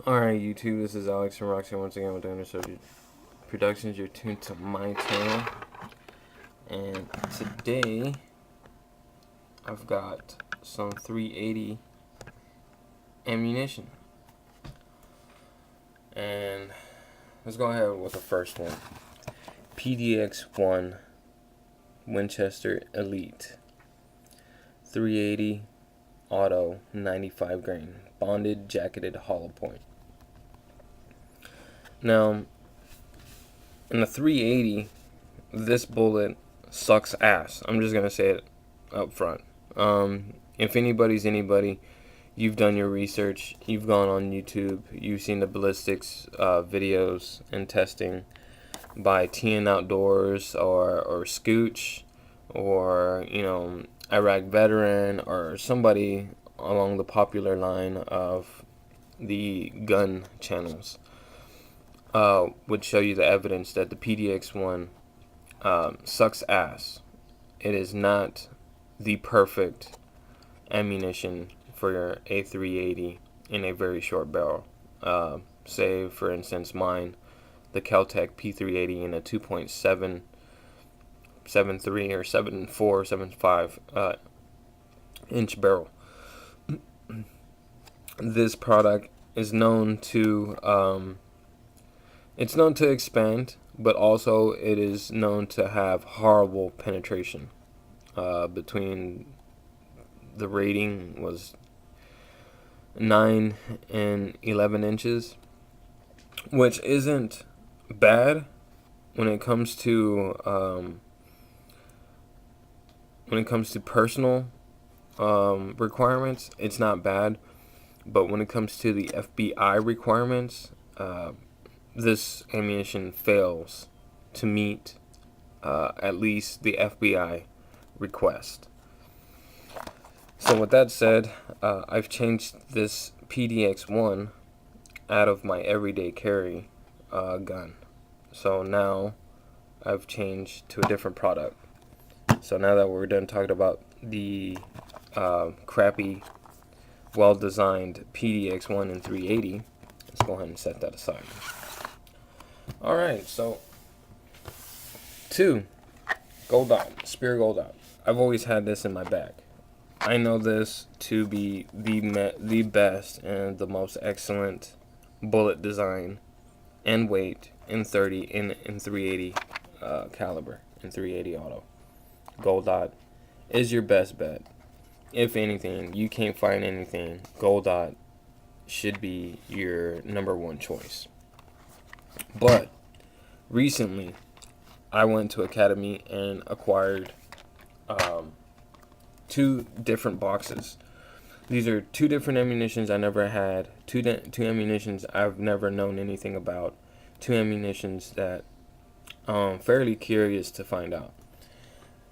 Alright, YouTube, this is Alex from Roxy once again with Dinosaur Productions. You're tuned to my channel, and today I've got some 380 ammunition. And let's go ahead with the first one. PDX-1 Winchester Elite 380 Auto 95 grain bonded jacketed hollow point. Now, in the 380, this bullet sucks ass. I'm just gonna say it up front. If anybody's anybody, you've done your research, you've gone on YouTube, you've seen the ballistics videos and testing by TN Outdoors or Scooch or Iraq Veteran or somebody along the popular line of the gun channels. Would show you the evidence that the PDX-1 sucks ass. It is not the perfect ammunition for your A380 in a very short barrel. Say, for instance, mine, the Kel-Tec P380 in a 2.773 or 74, 75 inch barrel. This product is known to it's known to expand, but also it is known to have horrible penetration. Between the rating was 9 and 11 inches, which isn't bad when it comes to personal requirements. It's not bad, but when it comes to the FBI requirements, this ammunition fails to meet at least the FBI request. So with that said, I've changed this PDX-1 out of my everyday carry gun. So now I've changed to a different product. So now that we're done talking about the crappy, well-designed PDX-1 and 380, let's go ahead and set that aside. Alright, so 2 Gold Dot, Spear Gold Dot. I've always had this in my bag. I know this to be the best and the most excellent bullet design and weight in 380 caliber in 380 auto. Gold Dot is your best bet. If anything, you can't find anything, Gold Dot should be your #1 choice. But recently, I went to Academy and acquired 2 different boxes. These are 2 different ammunitions I never had, two ammunitions I've never known anything about, 2 ammunitions that I'm fairly curious to find out.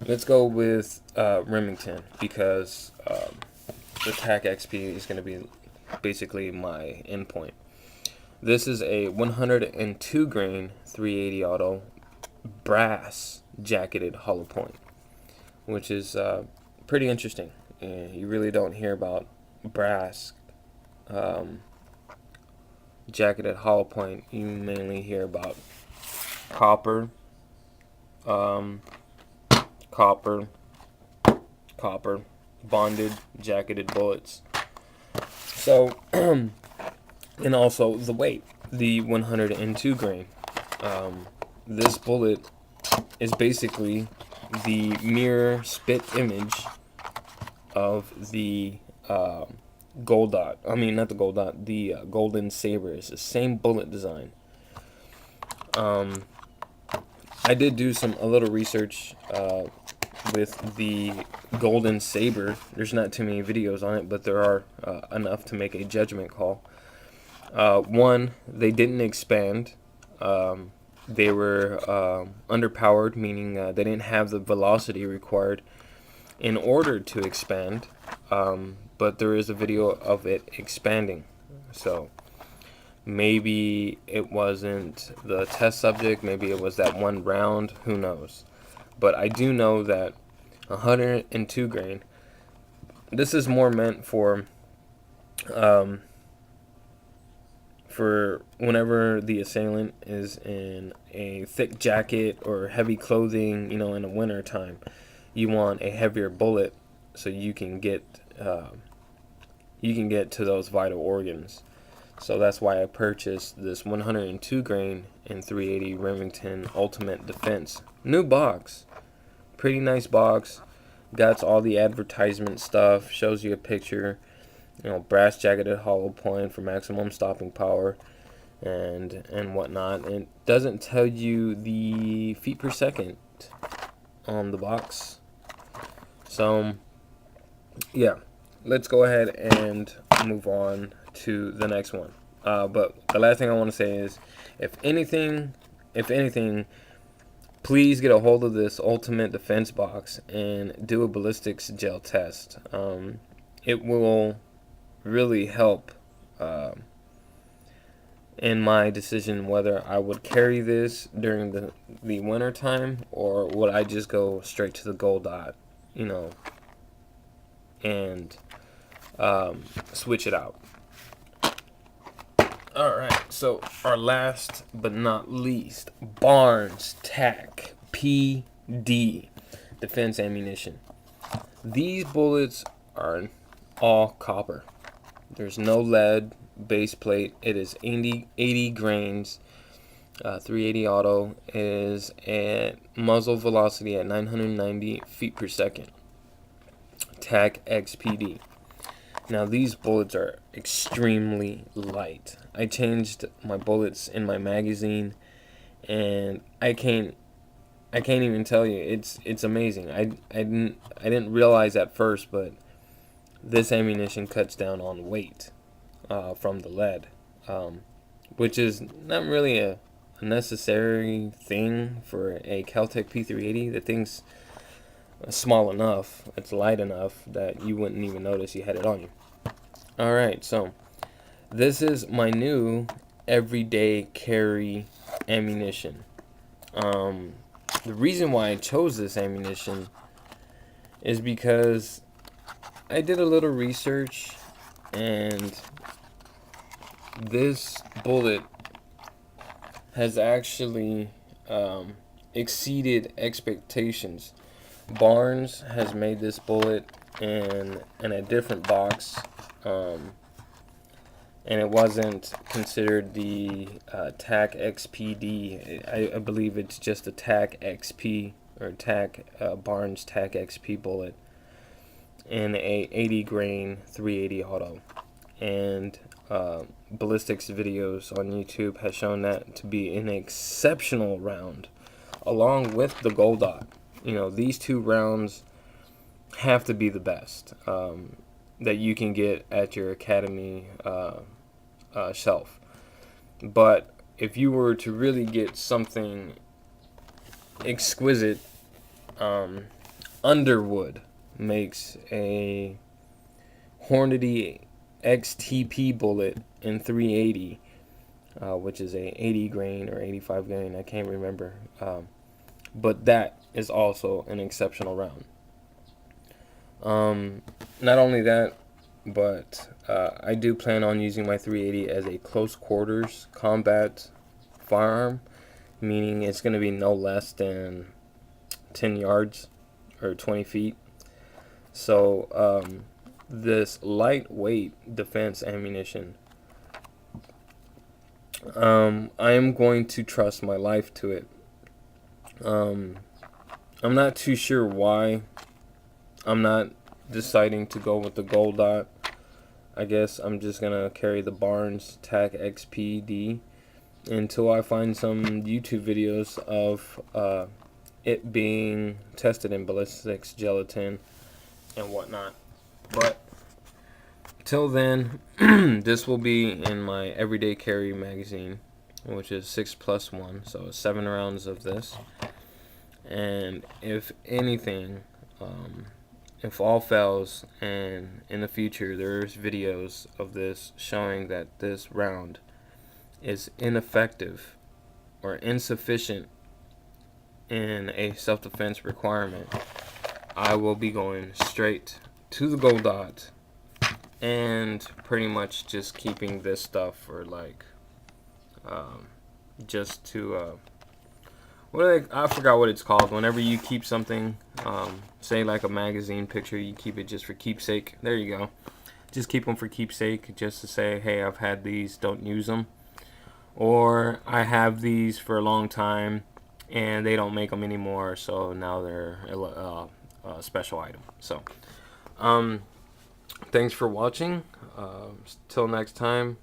Let's go with Remington, because the TAC XP is going to be basically my endpoint. This is a 102 grain 380 auto brass jacketed hollow point, which is pretty interesting. You really don't hear about brass jacketed hollow point. You mainly hear about copper, bonded jacketed bullets. So and also the weight, the 102 grain. This bullet is basically the mirror spit image of the Gold Dot. I mean, not the Gold Dot, the Golden Saber. It's the same bullet design. I did do a little research with the Golden Saber. There's not too many videos on it, but there are enough to make a judgment call. One, they didn't expand. They were underpowered, meaning they didn't have the velocity required in order to expand. But there is a video of it expanding. So maybe it wasn't the test subject, maybe it was that one round, who knows. But I do know that 102 grain, this is more meant for for whenever the assailant is in a thick jacket or heavy clothing, in the winter time. You want a heavier bullet so you can get to those vital organs. So that's why I purchased this 102 grain and 380 Remington Ultimate Defense. New box. Pretty nice box. Got all the advertisement stuff. Shows you a picture. Brass jacketed hollow point for maximum stopping power and whatnot. And it doesn't tell you the feet per second on the box. So, yeah. Let's go ahead and move on to the next one. But the last thing I want to say is, if anything, please get a hold of this Ultimate Defense box and do a ballistics gel test. It will really help in my decision whether I would carry this during the winter time, or would I just go straight to the gold dot, and switch it out. Alright, so our last but not least, Barnes TAC PD defense ammunition. These bullets are all copper. There's no lead base plate. It is 80 grains. 380 auto is at muzzle velocity at 990 feet per second. TAC XPD. Now these bullets are extremely light. I changed my bullets in my magazine, and I can't even tell you. It's amazing. I didn't realize at first, but this ammunition cuts down on weight from the lead, which is not really a necessary thing for a Kel-Tec P380. The thing's small enough, it's light enough that you wouldn't even notice you had it on you. Alright, so this is my new everyday carry ammunition. The reason why I chose this ammunition is because I did a little research, and this bullet has actually exceeded expectations. Barnes has made this bullet in a different box, and it wasn't considered the TAC XPD. I believe it's just a TAC XP, or Barnes TAC XP bullet in a 80 grain 380 auto. And ballistics videos on YouTube has shown that to be an exceptional round, along with the gold dot. These two rounds have to be the best that you can get at your academy shelf. But if you were to really get something exquisite, Underwood makes a Hornady XTP bullet in 380, which is a 80 grain or 85 grain, I can't remember, but that is also an exceptional round. Not only that, but I do plan on using my 380 as a close quarters combat firearm, meaning it's going to be no less than 10 yards or 20 feet. So this lightweight defense ammunition, I am going to trust my life to it. I'm not too sure why I'm not deciding to go with the gold dot. I guess I'm just gonna carry the Barnes TAC XPD until I find some YouTube videos of it being tested in ballistics gelatin and whatnot. But till then, this will be in my everyday carry magazine, which is 6+1, so 7 rounds of this. And if anything, if all fails, and in the future there's videos of this showing that this round is ineffective or insufficient in a self-defense requirement, I will be going straight to the gold dot and pretty much just keeping this stuff for like just to I forgot what it's called. Whenever you keep something, say like a magazine picture, you keep it just for keepsake. There you go. Just keep them for keepsake, just to say, hey, I've had these, don't use them. Or I have these for a long time, and they don't make them anymore, so now they're a special item. So, thanks for watching. Till next time.